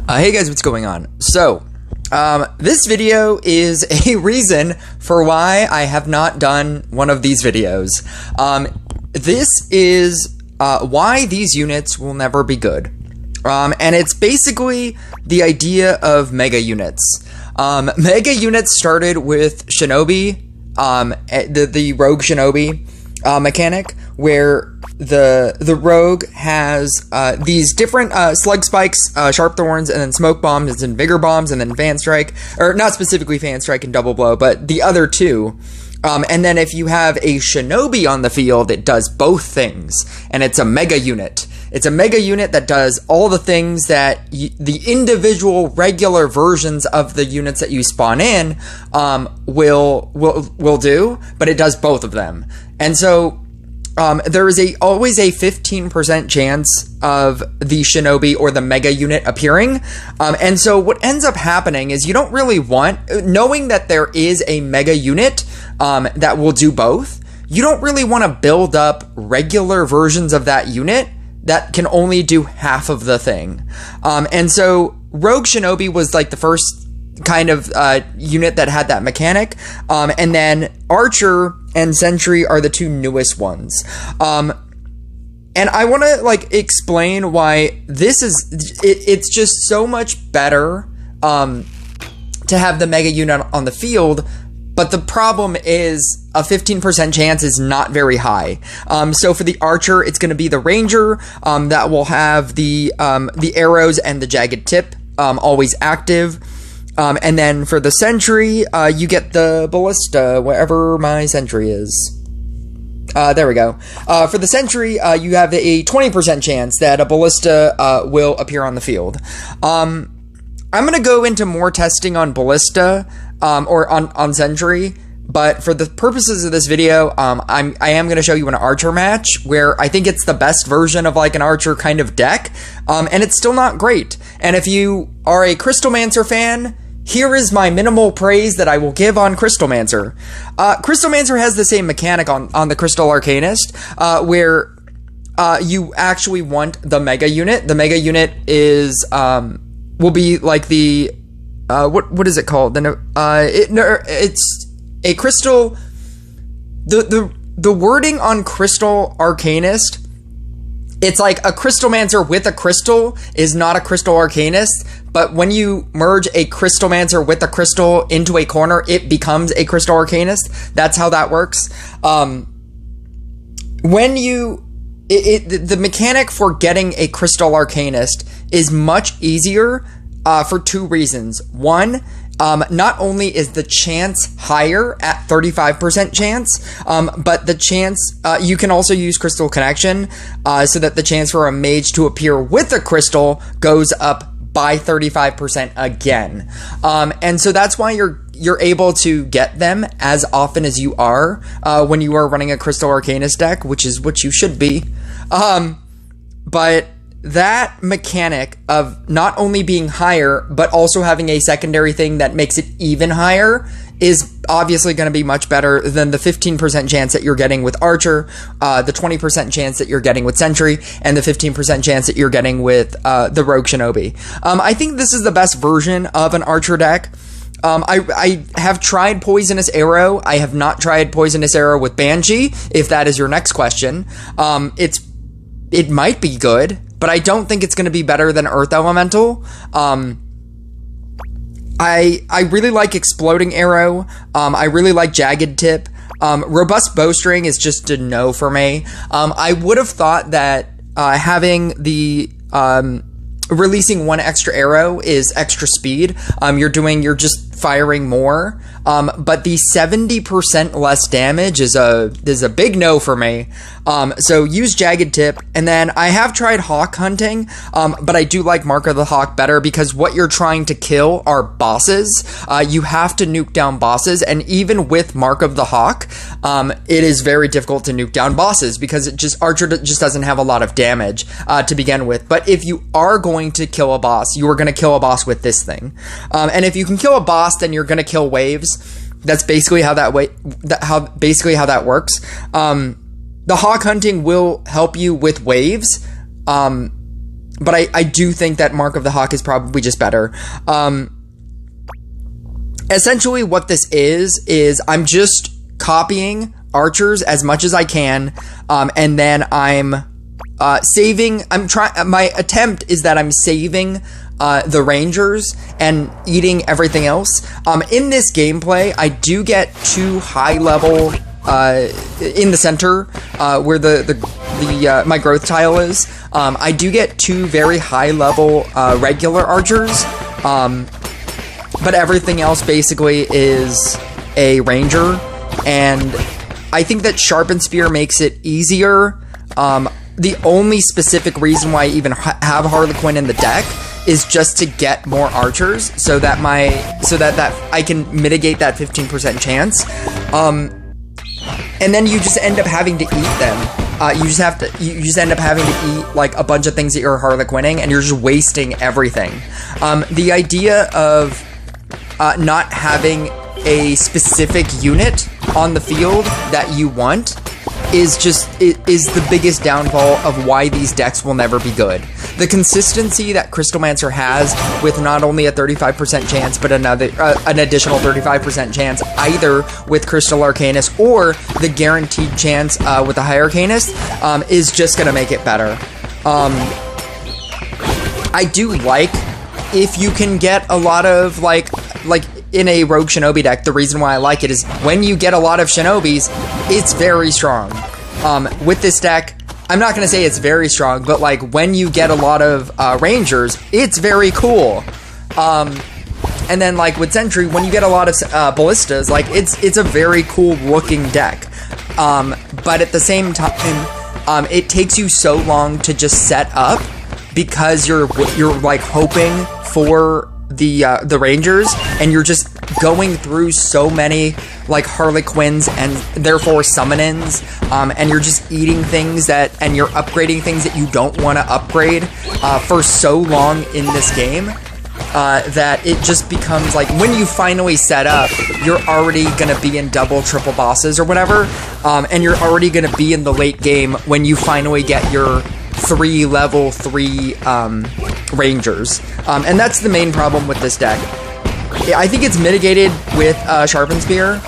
Hey guys, what's going on? So, this video is a reason for why I have not done one of these videos. This is why these units will never be good. And it's basically the idea of mega units. Mega units started with Shinobi, the rogue Shinobi mechanic, where the rogue has these different slug spikes, sharp thorns, and then smoke bombs, and vigor bombs, and then fan strike, or not specifically fan strike and double blow, but the other two. And then if you have a Shinobi on the field, it does both things, and it's a mega unit. It's a mega unit that does all the things that the individual regular versions of the units that you spawn in will do, but it does both of them. And so there is always a 15% chance of the Shinobi or the mega unit appearing. And so what ends up happening is you don't really want, knowing that there is a mega unit that will do both, you don't really want to build up regular versions of that unit that can only do half of the thing. And so Rogue Shinobi was like the first kind of unit that had that mechanic. And then Archer and Sentry are the two newest ones. And I want to like explain why this is, it's just so much better to have the mega unit on the field. But the problem is a 15% chance is not very high. So for the Archer, it's going to be the Ranger that will have the arrows and the jagged tip always active. And then for the Sentry, you get the Ballista, wherever my Sentry is. There we go. For the Sentry, you have a 20% chance that a Ballista will appear on the field. I'm going to go into more testing on Ballista, or on Sentry, but for the purposes of this video, I am going to show you an Archer match where I think it's the best version of like an Archer kind of deck, and it's still not great. And if you are a Crystalmancer fan, here is my minimal praise that I will give on Crystalmancer. Crystalmancer has the same mechanic on the Crystal Arcanist, where you actually want the mega unit. The mega unit is will be like the what is it called? It's a crystal. The wording on Crystal Arcanist, it's like a Crystalmancer with a crystal is not a Crystal Arcanist, but when you merge a Crystalmancer with a crystal into a corner, it becomes a Crystal Arcanist. That's how that works. When you the mechanic for getting a Crystal Arcanist is much easier for two reasons. One, not only is the chance higher at 35% chance, but the chance, you can also use Crystal Connection, so that the chance for a mage to appear with a crystal goes up by 35% again. And so that's why you're able to get them as often as you are, when you are running a Crystal Arcanist deck, which is what you should be. But that mechanic of not only being higher, but also having a secondary thing that makes it even higher is obviously going to be much better than the 15% chance that you're getting with Archer, the 20% chance that you're getting with Sentry, and the 15% chance that you're getting with the Rogue Shinobi. I think this is the best version of an Archer deck. I have tried Poisonous Arrow. I have not tried Poisonous Arrow with Banshee, if that is your next question. It might be good, but I don't think it's going to be better than Earth Elemental. I really like Exploding Arrow. I really like Jagged Tip. Robust Bowstring is just a no for me. I would have thought that having the releasing one extra arrow is extra speed. You're just firing more. But the 70% less damage is a big no for me. So use Jagged Tip. And then I have tried Hawk Hunting, but I do like Mark of the Hawk better because what you're trying to kill are bosses. You have to nuke down bosses, and even with Mark of the Hawk, it is very difficult to nuke down bosses because Archer just doesn't have a lot of damage to begin with. But if you are going to kill a boss, you are going to kill a boss with this thing. And if you can kill a boss, then you're going to kill waves. That's basically how that works. The Hawk Hunting will help you with waves, but I do think that Mark of the Hawk is probably just better. Essentially what this is I'm just copying archers as much as I can, and then I'm saving. My attempt is that I'm saving the rangers and eating everything else. In this gameplay, I do get 2 high level in the center where the my growth tile is. I do get 2 very high level regular archers, but everything else basically is a ranger, and I think that Sharpened Spear makes it easier. The only specific reason why I even have Harlequin in the deck is just to get more archers, so that I can mitigate that 15% chance. And then you just end up having to eat them. You just end up having to eat like a bunch of things that you're Harlequining, and you're just wasting everything. The idea of not having a specific unit on the field that you want is the biggest downfall of why these decks will never be good. The consistency that Crystalmancer has with not only a 35% chance, but an additional 35% chance either with Crystal Arcanist or the guaranteed chance with the High Arcanist is just going to make it better. I do like if you can get a lot of like in a Rogue Shinobi deck, the reason why I like it is when you get a lot of Shinobis, it's very strong. With this deck, I'm not going to say it's very strong, but like when you get a lot of Rangers, it's very cool. And then like with Sentry, when you get a lot of Ballistas, like it's a very cool looking deck. But at the same time, it takes you so long to just set up because you're like hoping for the Rangers, and you're just going through so many like Harlequins and therefore Summonins, and you're just eating things and you're upgrading things that you don't want to upgrade for so long in this game that it just becomes like when you finally set up, you're already gonna be in double, triple bosses or whatever, and you're already gonna be in the late game when you finally get your level 3 Rangers. And that's the main problem with this deck. I think it's mitigated with Sharpened Spear,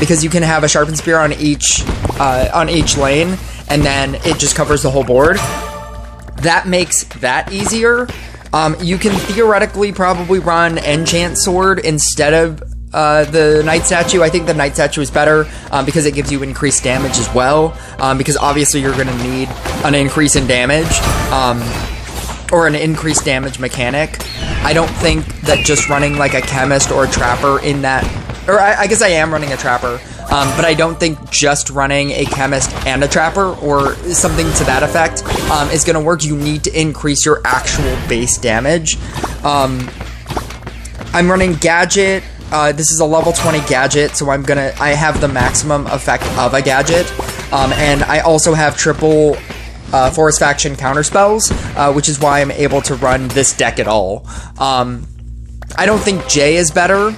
because you can have a Sharpened Spear on each lane, and then it just covers the whole board. That makes that easier. You can theoretically probably run Enchant Sword instead of the Night Statue. I think the Night Statue is better because it gives you increased damage as well, because obviously you're going to need an increase in damage, or an increased damage mechanic. I don't think that just running like a Chemist or a Trapper in that, or I guess I am running a Trapper, but I don't think just running a Chemist and a Trapper or something to that effect is going to work. You need to increase your actual base damage. I'm running Gadget. This is a level 20 gadget, so I have the maximum effect of a gadget, and I also have triple Forest Faction counterspells, which is why I'm able to run this deck at all. I don't think J is better,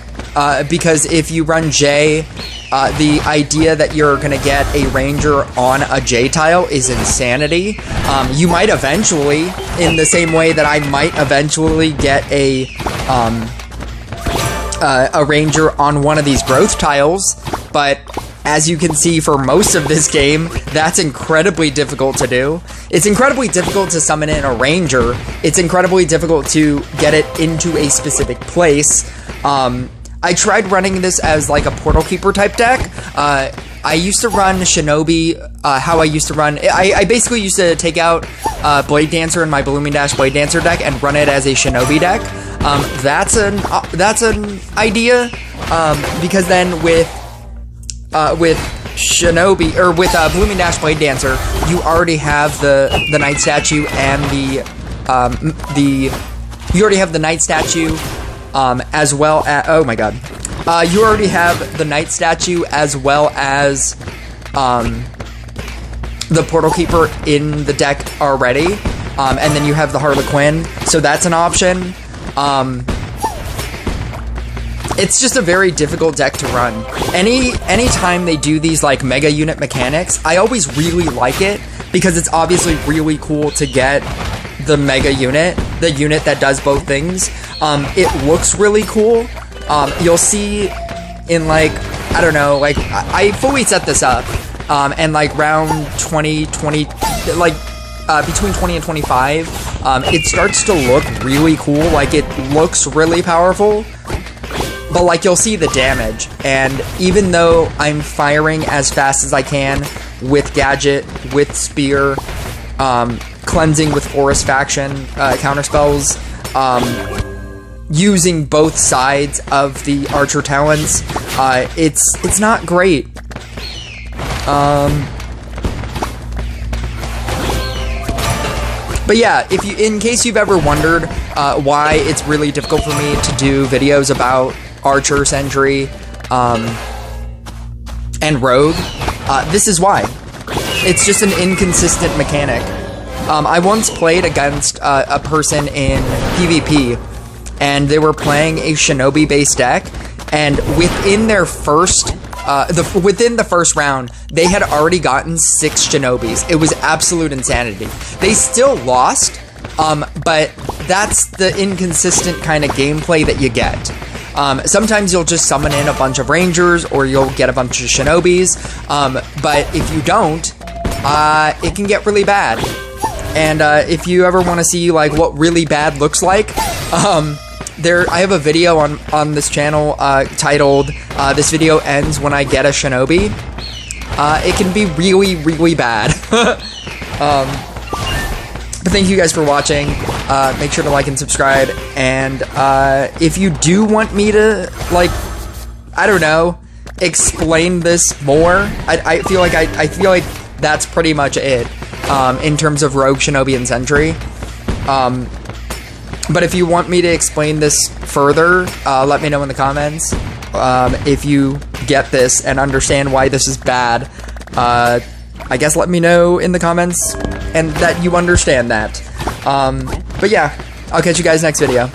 because if you run J, the idea that you're gonna get a Ranger on a J tile is insanity. You might eventually, in the same way that I might eventually get a Ranger on one of these growth tiles, but as you can see for most of this game, that's incredibly difficult to do. It's incredibly difficult to summon in a Ranger. It's incredibly difficult to get it into a specific place. I tried running this as like a Portal Keeper type deck. I used to run Shinobi, how I used to run, I basically used to take out Blade Dancer in my Blooming Dash Blade Dancer deck and run it as a Shinobi deck. That's an idea, because then with Shinobi, or with Blooming Dash Blade Dancer, you already have the Night Statue and you already have the Night Statue, as well as, oh my god, you already have the Night Statue as well as the Portal Keeper in the deck already, and then you have the Harlequin, so that's an option. It's just a very difficult deck to run. Anytime they do these like mega unit mechanics, I always really like it because it's obviously really cool to get the Mega unit, the unit that does both things. It looks really cool. You'll see in like, I don't know, like I fully set this up, and like round 20, like between 20 and 25, it starts to look really cool. Like it looks really powerful, but like you'll see the damage. And even though I'm firing as fast as I can with Gadget, with Spear, cleansing with Forest Faction counterspells, using both sides of the Archer talents, it's not great. But yeah, if you, in case you've ever wondered why it's really difficult for me to do videos about Archer, Sentry, and Rogue, this is why. It's just an inconsistent mechanic. I once played against a person in PvP, and they were playing a Shinobi-based deck, and within their first, within the first round, they had already gotten 6 Shinobis. It was absolute insanity. They still lost, but that's the inconsistent kind of gameplay that you get. Sometimes you'll just summon in a bunch of Rangers, or you'll get a bunch of Shinobis, but if you don't, it can get really bad. And if you ever want to see like what really bad looks like, I have a video on this channel titled "This Video Ends When I Get a Shinobi." It can be really, really bad. But thank you guys for watching. Make sure to like and subscribe. And if you do want me to, like, I don't know, explain this more, I feel like that's pretty much it. In terms of Rogue, Shinobi, and Sentry. But if you want me to explain this further, let me know in the comments. If you get this and understand why this is bad, I guess let me know in the comments and that you understand that. But yeah, I'll catch you guys next video.